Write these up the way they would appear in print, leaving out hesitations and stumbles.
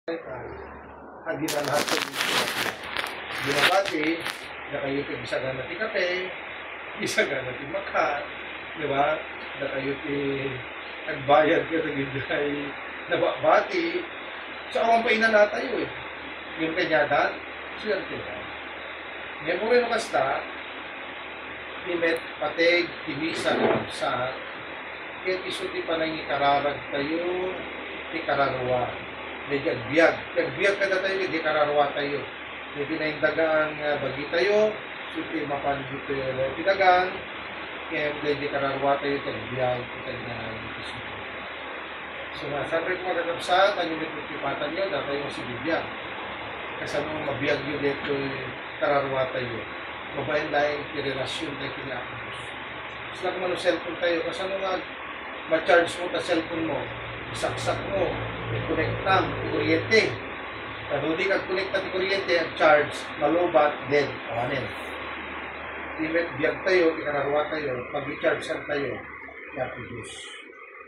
Hindi na lahat ng binabati na kayo isagan natin kape, isagan natin makan, di ba? Na kayo nagbayad ka na gindray nababati. So, awang pa ina na tayo eh. Yung kanyadan, swerte na. Ngayon mo rin kasta, timet, pateg, timisa, sa kaya isuti pa nang ikararag tayo, ikararawa. Medyo agbiag. Agbiag ka na tayo, hindi kararawa tayo. Medyo na yung dagang bagi tayo, suti mapanggit tayo pinagang, kaya hindi kararawa tayo, agbiag, kita na isuti. So, sabi ko magagabsat, ang yung nagpipatan nyo, dahil tayo si bibiyag. Kasi nung mabiyag yun dito, kararawa tayo. Mabayan dahil kirelasyon tayo kinakabos. Sila kung ano cellphone tayo, kasi nung ma-charge mo ta cellphone mo, isaksak mo, i-connectam, i-kuryente. Kaya hindi kag-connecta i-kuryente, ang charge, malubat, dead, kawanin. Biyag tayo, ikararawa tayo, pag-i-charge tayo, yapidus,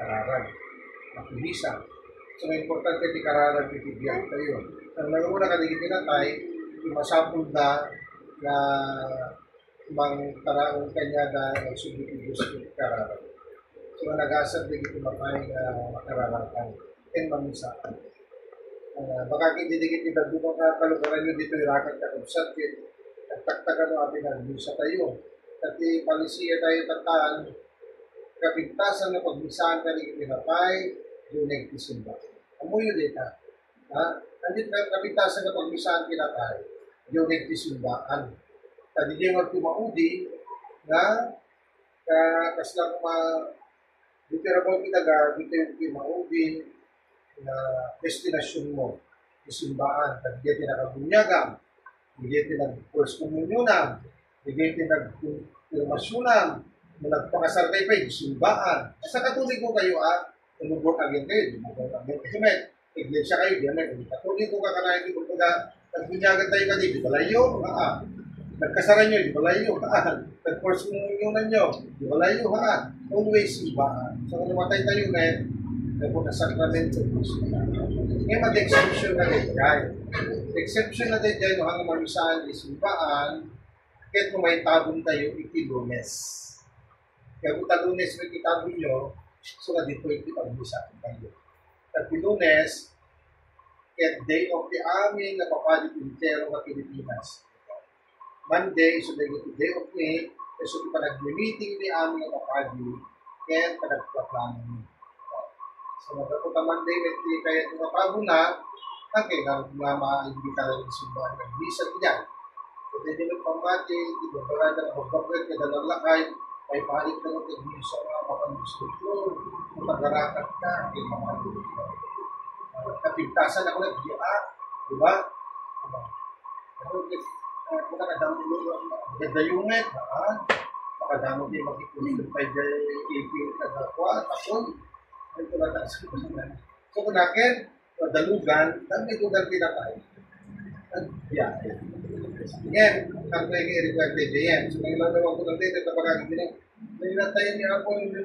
kararag, makulisa. So, may importante iti kararag, iti biyag tayo. Ang nanguna kaligid pinatay, masapul na ibang taraong kanya na nagsubitibus iti kararag. So, nag-asad din ito mapay makararakan and mamisaan. Baka hindi dikit itagdunong kalugaran nyo dito irakat kakabsat yun. Nagtaktakan mo atin nagbusa tayo. Kasi palisiya tayo tataan, kapintasan na pagmisaan ka rin pinapay, yung nagtisimba. Amo yun dito. Nandito kapintasan na pagmisaan pinapay, yung nagtisimbaan. Tadi din ang tumaudi na kaslang dito rabon kita dito yung maubin na destinasyon mo, isimbaan, hindi pinakabunyagan, hindi pinag-first communionan, hindi pinag-firmasyonan, nagpakasartay pa yung isimbaan. Sa katulig mo kayo, tulubor agad kayo, tulubor agad kayo, iglesia kayo, di katulig ko kakanayin ko pagka nagbunyagan tayo ka di balayo, nagkasaran nyo, di balayo, nag-first communionan nyo, di balayo, always ibaan. So, kung namatay tayo ngayon, po na sakramento. Ngayon, mag-exemption na din kayo. Exemption na din kayo hanggang mamisaan is ibaan, kahit kung may tabon tayo, iti-lunes. Kaya kung ta-lunes may itabon nyo, so na dito iti-pag-misaan tayo. At iti-lunes, kahit day of the amin na papalit intero ng Pilipinas. Monday, so day of May, so kita nag-meeting ni aming kapadi, kaya nagpaplano niyo. So, nagkapunta Monday, kaya tumatabo na, kaya nga ma-imbita rin yung simbahan, nag-visa niya. So, hindi nyo pamati, iba ba na magbabagay, kadalang lakay, may palit na ng tag-visa mga mapangustulo, kung nagarakat ka, kaya mga kapintasan ako nag-via, di ba? Kung nakadamo yung gandayungan, makadamo din magkikulit pa dyan i-feel kagakwa, tapon, ay tulad sa kusunan. So kung nakin, dalugan, dami lugar pinatay. Biyahe. Ngayon, ang may i-require tayo dyan. So may lalawang ko natin, ito pagkakit din. Nainatay niya ako, yung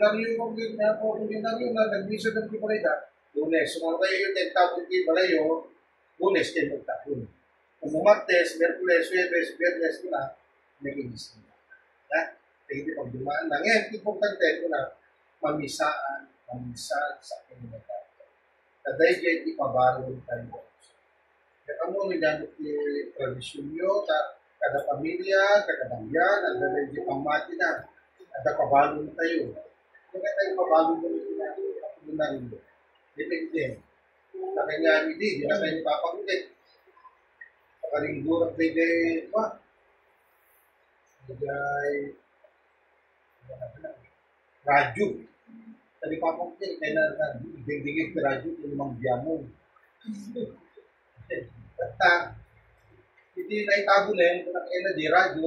binaryo na nag-visa ng Kiparida, Lunes. So kung kayo yung 10,000 Kibalayo, Lunes kayo magtapon. Kung Martes, Merkules, Webes, Biyernes ko na, nag-inis na. Hindi pag dumaan na. Ngayon, importante ko na mamisaan sa pinagkata. Kaday kayo ipabalon tayo. Kaya kamo nilanit yung tradisyon nyo, kada pamilya, kada bayan, at daday kayo pamati na, kada pabalon tayo. Kaya tayo pabalon mo na rin. Depende. Na kanya hindi na tayo papagulit. Pakaringgurat na day, radyo. Tadi pa ako kaya na dingdingin sa radyo yung limang biyamong. At hindi na itago na yun, kung nakaya na di radyo,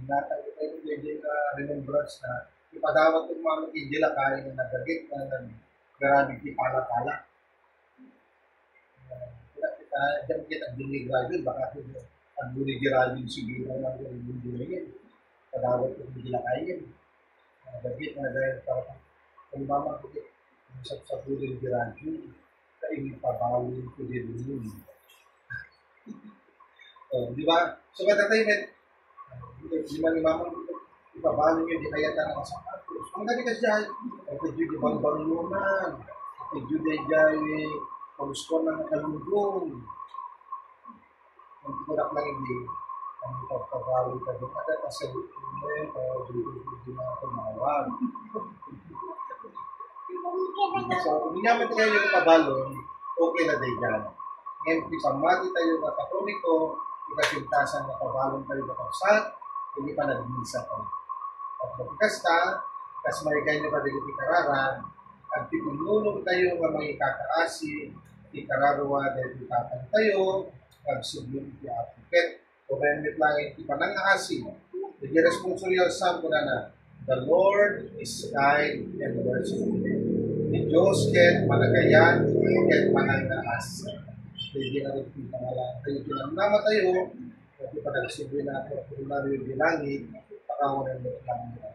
binatang ko tayo yung remembrance na ipadawat yung mga Indila kaya na nagagit na nag-gravity pala-pala. Diyan kita dinig radyo, baka ang dinig radyo sige na ng mundo yun. Padawat yung Indila kaya yun. Nagagit na dahil para kung mama ko sa bulig radyo. Kainipabawin ko din yun. Di ba? So, matatayment, di man imamang ipabalo nyo, di kaya ka na masapatos. Ang gani ka siya, kapag yun, di bang luman, kapag yun, di jay, paluskon ng kalugong. Ang tikunak lang hindi, ang ipagpabalo ka doon, ada ka sa lumen, o di mga tumawag. So, kung naman tayo yung ipabalo, okay na din yan. Ngayon, isamati tayo na katoliko, ikasintasan na pabalong tayo na kapsat, hindi pa nag-misa tayo. At magkas ka, kas may kayo pa din ikarara, at tinulong tayo nga mga ikakaasi, ikararawa dahil itatang tayo, pag-sublim i-appliket, o remit lang ipanangaasi. Hindi responsoryal sa muna na, the Lord is kind and merciful. Ni Diyos ket managayan, ket manangaas. Hindi na rin pinangalan tayo pinanama tayo, at ipanagsibi na ito, primaryo binangin, pakawanan mo lang nila.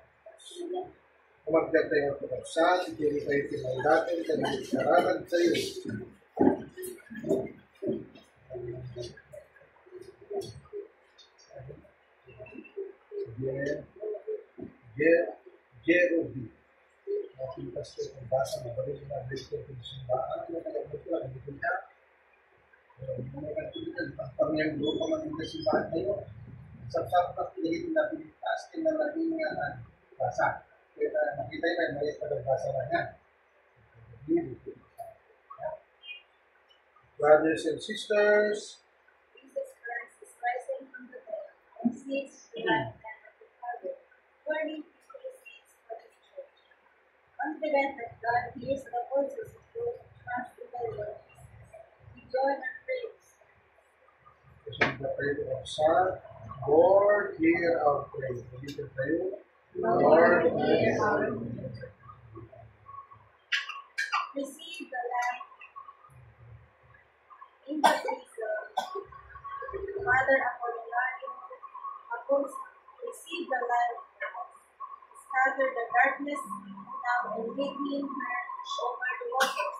Kumagdag tayo ang pagkaksa, hindi tayo pinangalan, tayo nagkaralan tayo. Jerobi. Ating pastor kung basa na balik na balik ko kung simbaan, ano kaya mo ito, ano ito niya? Mga katulitan, pangpangyan doon pa maging simbaan tayo. Sa pinigit na pinitas, tinalaging basa. Kaya nakita yun, may pagbasa na yan. Brothers and sisters, Jesus Christ is rising from the dead and sits behind the hand of the Father, burning his seeds for his church. Confident that God hears the voices of those who trust in the Lord Jesus, we join our praise. the prayer of God, Lord, hear our prayer. Dito tayo, Lord, hear our prayer. Receive the Lamb in the praise of Father Apollinario, Apostle, receive the Lamb for us. Scatter the darkness now and leading her over the waters.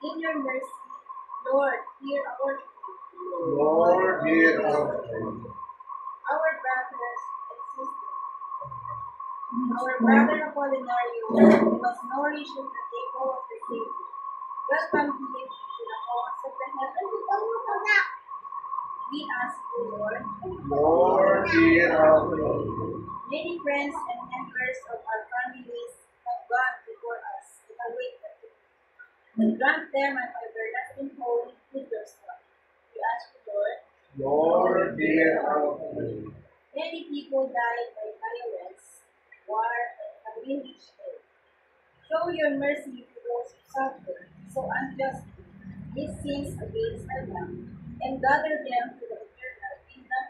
In your mercy, Lord, hear our prayer. Lord, hear our prayer. Our brothers and sisters, our brother Apollinario was nourished in the table of the Savior. Welcome him to the halls of the heaven. We ask you, Lord, Lord, hear our prayer. many friends and members of our families have gone before us and await the King. Grant them an everlasting home with your Son. We ask you, Lord, Lord, hear our prayer. many people died by violence, war, and famine each day. Show your mercy to those who suffer so unjustly these sins against our God, and gather them to the eternal kingdom.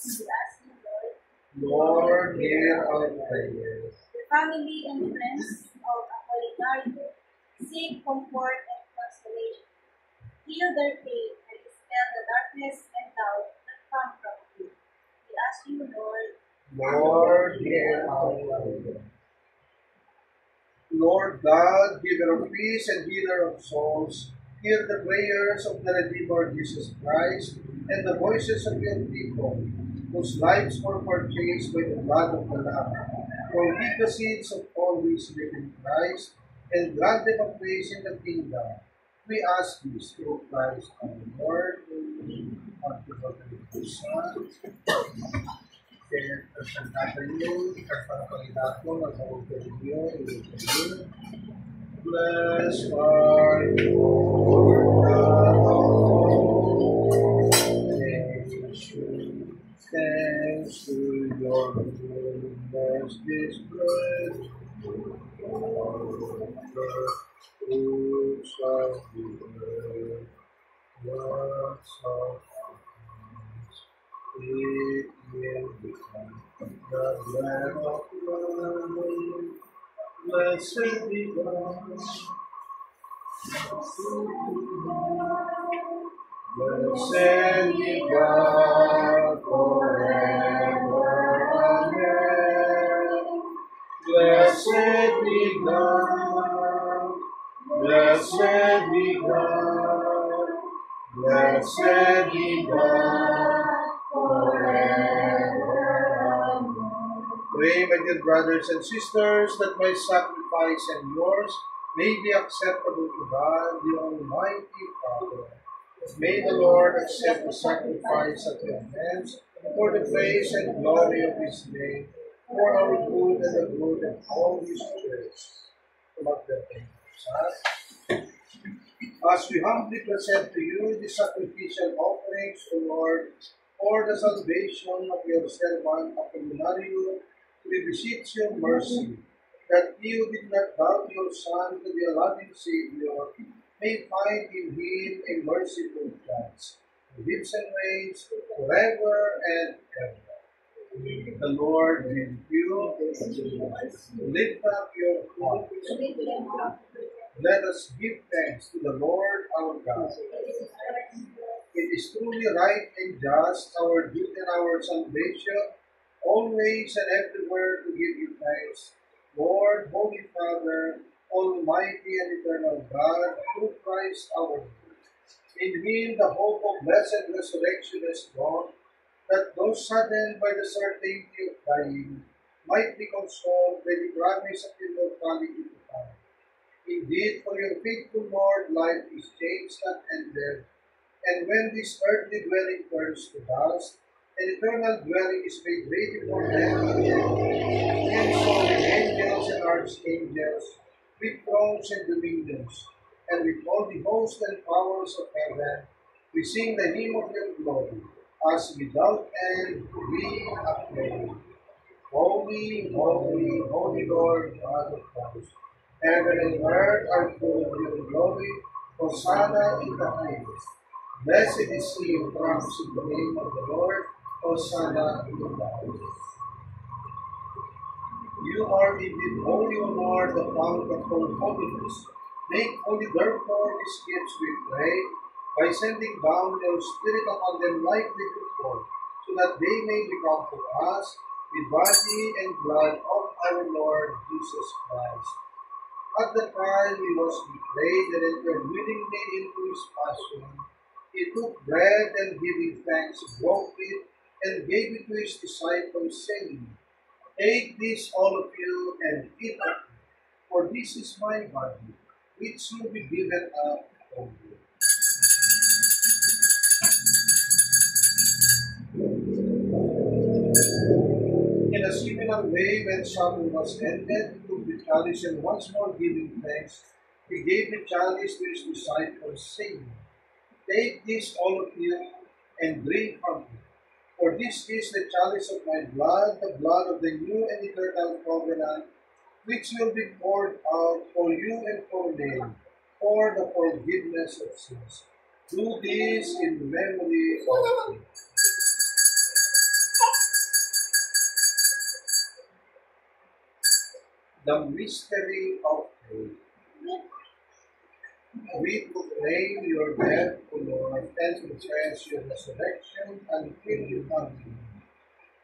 We ask you, Lord, Lord, hear our prayer. the family and friends of Apollinario seek comfort and consolation. Heal their pain and dispel the darkness and doubt that come from you. We ask you, Lord, Lord, hear our prayer. Lord God, giver of peace and healer of souls, hear the prayers of the Redeemer Jesus Christ and the voices of your people, whose lives were purchased by the blood of the Lamb. Forgive the sins of all who live in Christ, and grant them a place in the kingdom. We ask this through Christ our Lord. Unto God the Son, kaya presentado nyo, pagpapalitan ko, mag-order nyo, bless our Lord God of creation. Thanks to your goodness, this bread, fruits of the earth, works of it will become the bread of life. Blessed be God. Blessed be God forever. Amen. Blessed be God. Blessed be God, blessed be God forevermore. Pray, my dear brothers and sisters, that my sacrifice and yours may be acceptable to God, the Almighty Father. May the Lord accept the sacrifice at your hands for the praise and glory of His name, for our good and the good of all His church. As we humbly present to you the sacrificial offerings, O Lord, for the salvation of your servant Apollinario, we beseech your mercy, that he who did not doubt your Son to be a loving Savior may find in him a merciful chance, who lives and reigns forever and ever. The Lord be with you. Lift up your hearts. Let us give thanks to the Lord our God. It is truly right and just, our duty and our salvation, always and everywhere to give you thanks, Lord, Holy Father, Almighty and eternal God, through Christ our Lord. In Him the hope of blessed resurrection is gone, that those saddened by the certainty of dying might be consoled by the promise of immortality to come. Indeed, for your faithful Lord, life is changed and ended, and when this earthly dwelling turns to dust, an eternal dwelling is made ready for them again. And so with angels and archangels, with thrones and dominions, and with all the hosts and powers of heaven, we sing the hymn of your glory, as without end we acclaim. Holy, holy, holy Lord, God of hosts, heaven and earth are full of your glory. Hosanna in the highest. Blessed is he who comes in the name of the Lord. Hosanna in the highest. You are indeed holy, O Lord, the fount of all holiness. Make holy, therefore, these gifts, we pray, by sending down your Spirit upon them like the before, so that they may become for us the body and blood of our Lord Jesus Christ. At the time he was betrayed and entered willingly into his passion, he took bread and giving thanks, broke it, and gave it to his disciples, saying, Take this, all of you, and eat of it, for this is my body, which will be given up for you. In a similar way, when supper was ended, he took the chalice, and once more giving thanks, he gave the chalice to his disciples, saying, Take this, all of you, and drink from it. For this is the chalice of my blood, the blood of the new and eternal covenant, which will be poured out for you and for many, for the forgiveness of sins. Do this in memory of me. The mystery of faith. We proclaim your death, O Lord, and confess your resurrection until you come again.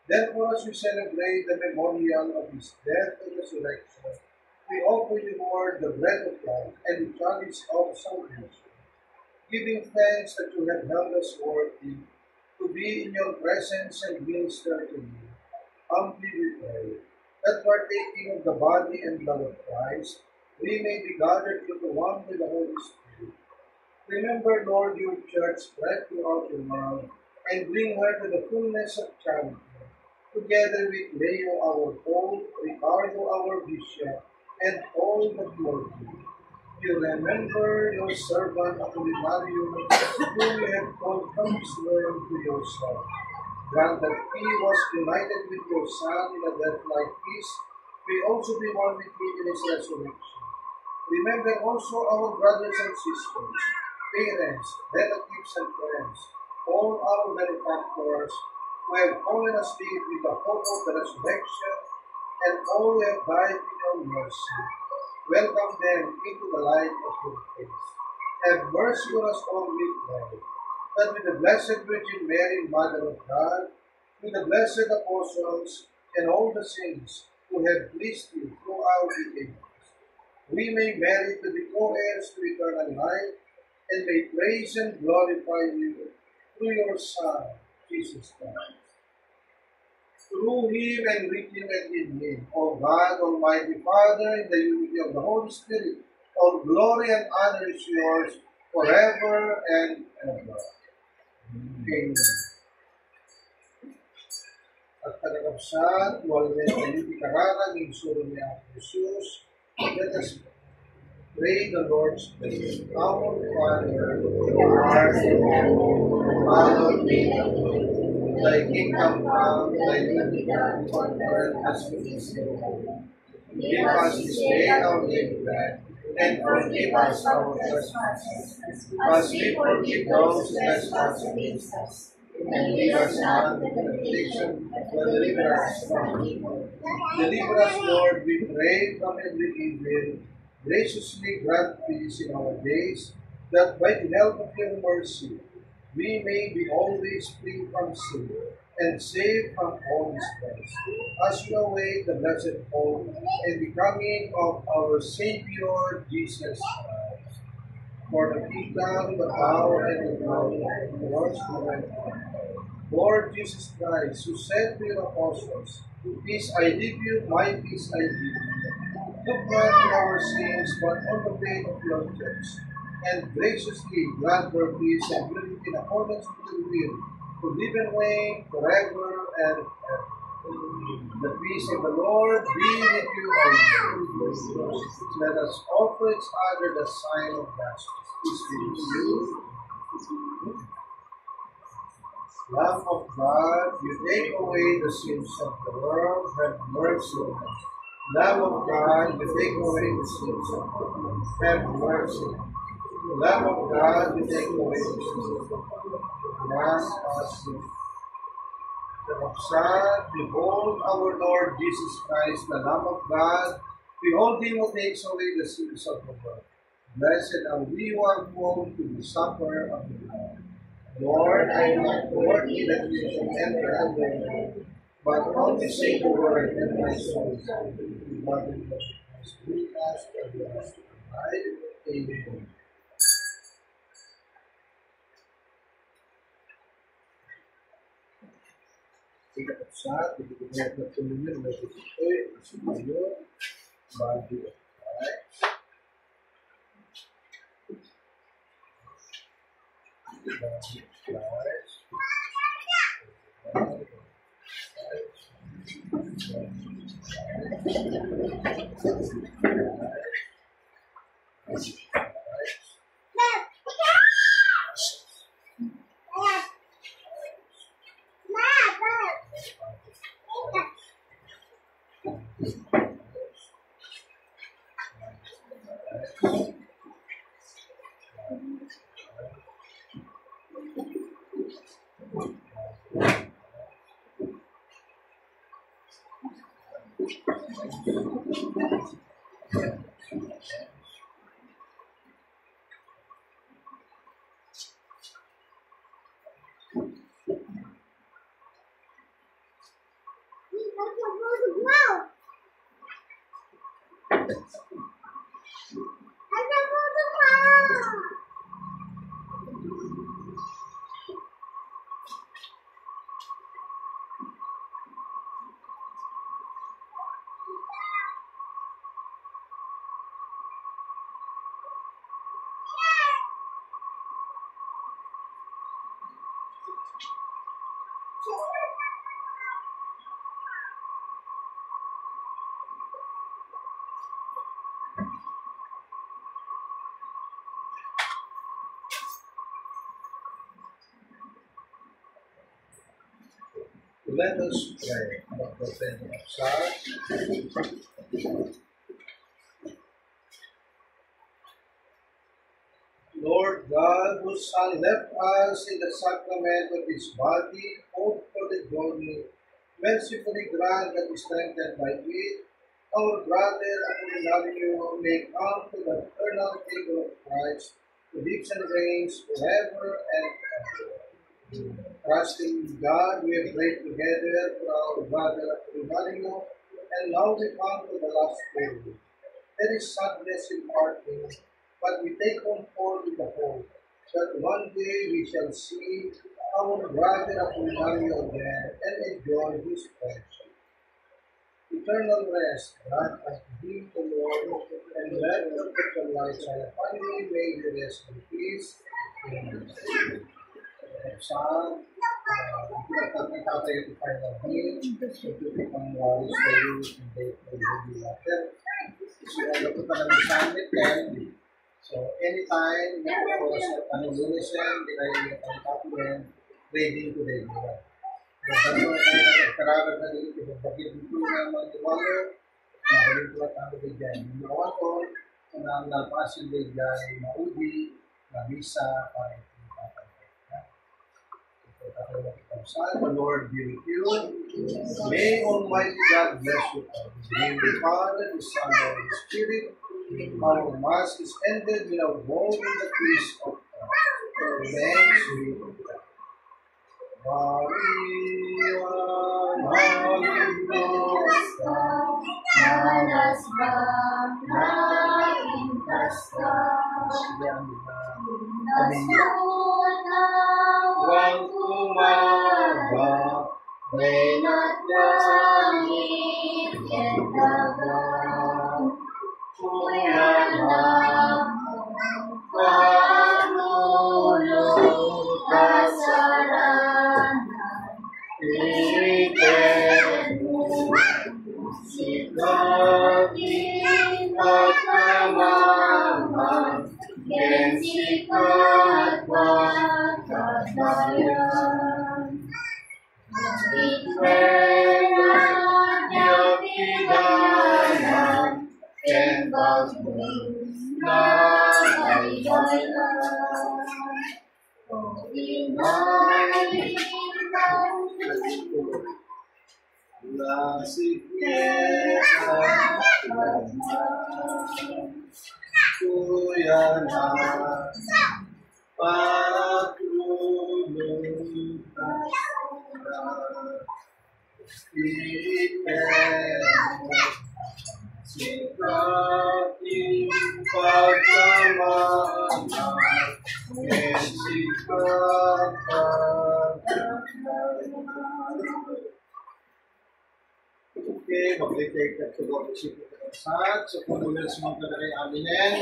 Therefore, as we celebrate the memorial of his death and resurrection, we offer you, Lord, the bread of life and the chalice of salvation, giving thanks that you have held us worthy to be in your presence and minister to you. Humbly we pray, that partaking of the body and blood of Christ, we may be gathered into one with the Holy Spirit. Remember, Lord, your church spread throughout the world, and bring her to the fullness of charity, together with Leo our Pope, Ricardo our Bishop, and all the clergy. You remember your servant Apollinario, whom you have called from his world to yourself. Grant that he was united with your Son in a death like his, may also be one with him in his resurrection. Remember also our brothers and sisters, parents, relatives, and friends, all our benefactors, who have fallen asleep with the hope of the resurrection, and all who have died in your mercy. Welcome them into the light of your face. Have mercy on us all, we pray, that with the Blessed Virgin Mary, Mother of God, with the blessed apostles, and all the saints who have pleased you throughout the ages, we may merit to be co-heirs to eternal life, and may praise and glorify you through your Son, Jesus Christ. Through him and with him and in him, O God, Almighty Father, in the unity of the Holy Spirit, all glory and honor is yours forever and ever. Amen. At tagapsat, wala na ikararang yung suro niya Jesus. Let us pray the Lord's Prayer. Our Father, who art in heaven, hallowed be thy name. Thy kingdom come, thy will be done on earth as it is in heaven. Give us this day our daily bread, and forgive us our trespasses, as we forgive those who trespass against us. And lead us not into temptation, but deliver us from evil. Deliver us, Lord, we pray, from every evil. Graciously grant peace in our days, that by the help of your mercy, we may be always free from sin and saved from all distress, as we await the blessed hope and the coming of our Savior Jesus Christ. For the kingdom, the power, and the glory are yours forever. Lord Jesus Christ, who said to your apostles, "Peace I leave you, my peace I give you." Look not on our sins, but on the faith of your church, and graciously grant her peace and unity in accordance with your will, to live and reign forever and ever. The peace of the Lord be with you always. Let us offer each other the sign of justice. Peace be with you. Lamb of God, you take away the sins of the world, have mercy on us. Lamb of God, you take away the sins of the world, have mercy on us. Lamb of God, you take away the sins of the world, grant us the Son, behold our Lord Jesus Christ, the Lamb of God, behold him who takes away the sins of the world. Blessed are we who are called to the supper of the Lord. Lord, I am not worthy that you should enter under me, but only say the word, and my soul is saved. Lord, in us, we ask for the rest of life. Amen. Kita pesan, kita bertemu dengan kita, supaya bagi baik. Let us pray about the thing of God. Lord God, whose Son left us in the sacrament of his body, hope for the glory, mercifully grant that, strengthened by it, our brother Apollinario may come to the eternal table of Christ, who lives and reigns forever and ever. Trusting in God, we have prayed together for our brother Apollinario, and now we come to the last prayer. There is sadness in parting, but we take comfort with the hope that one day we shall see our brother Apolinario again and enjoy his friendship. Eternal rest, grant unto him the Lord, and let the perpetual light shine upon him. May he rest in peace. Amen. Psalm, pinagtatay tayo to find out him, to become wise for you, and they will be later. So, ano pa naman sa amin, so, anytime, lunesan, dinayin yung pang-document, reading to the Lord. Pero kayo nagkaragan na rin, bakit dito naman iwalo, magaling ko at ano din dyan. Yung mga ko, ang nalpasin din dyan, maudi, mabisa, para the Lord be with you. May Almighty God bless you all. In the name of the Father, the Son, and the Spirit. Our Mass is ended. We are born in the peace of God. Thanks be to God. Maria, Huwag umaga, mayro't langit at dagat, kuyanan, panulog, kasalanan, ilitin mo, sikapin at kamahan, sikat magkatayan. Itwelan niya pidanan, kembang na ay bayan. O inay nasikit at kuya na patulong ipen sikating pagkamanan and okay, mag-retake at tulog si Pagkakasat. So, kung muna sa mga kadaray aminin,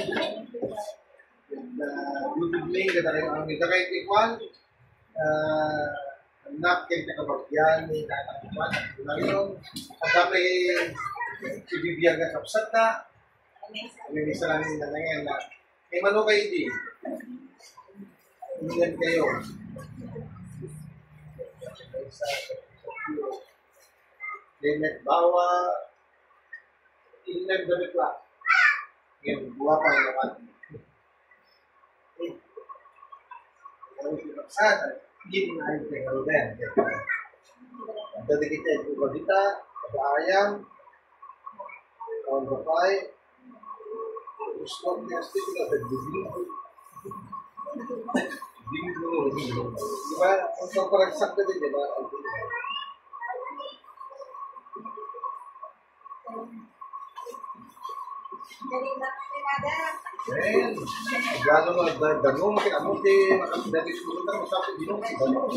good evening, kadaray amin. Kadaray tikwan, anak kayo nakabagyan ni Tatang Tikwan at Kunayon. At kami si Bibiyag at Kapsat na, kami isa lang na ngayon na, may mano kayo din. Ingat kayo. Limit bawa, inag damit lang. Yan, buwa pa naman. Kami sinaksan, hindi na yung tinggal din. Dati kita yung kubadita, kabayang, kawan bapay, gusto niya sila, diba? Ang pagparagsak na din, diba? Ayan. Gano'n mo, gano'n mo kinamuti, dati sumunod na masapit, ginong si gano'n.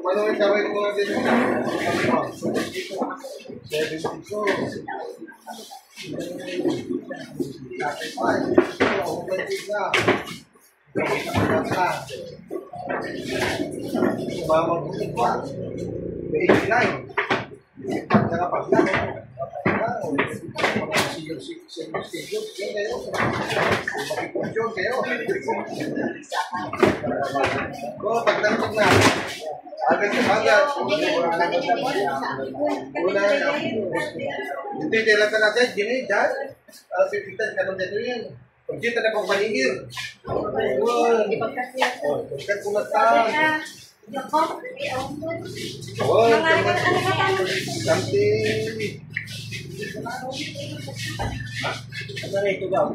Ano yung gawin mo natin? 72. Hindi talaga natin, gini, dad. Pipitan ka nung dito yan. Pag dito na pang paningir. Pagkat kumatan. Something. Ano na ito daw?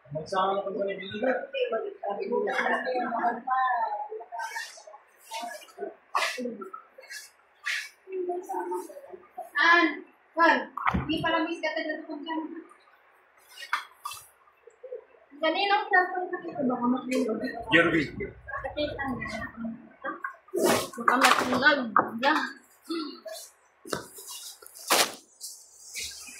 Magsama ka ba ni Bila? Hindi pala miss ka tayo kung dyan. Kaninang cellphone ka ito? Baka matlingog. Jerby. Baka matlingog.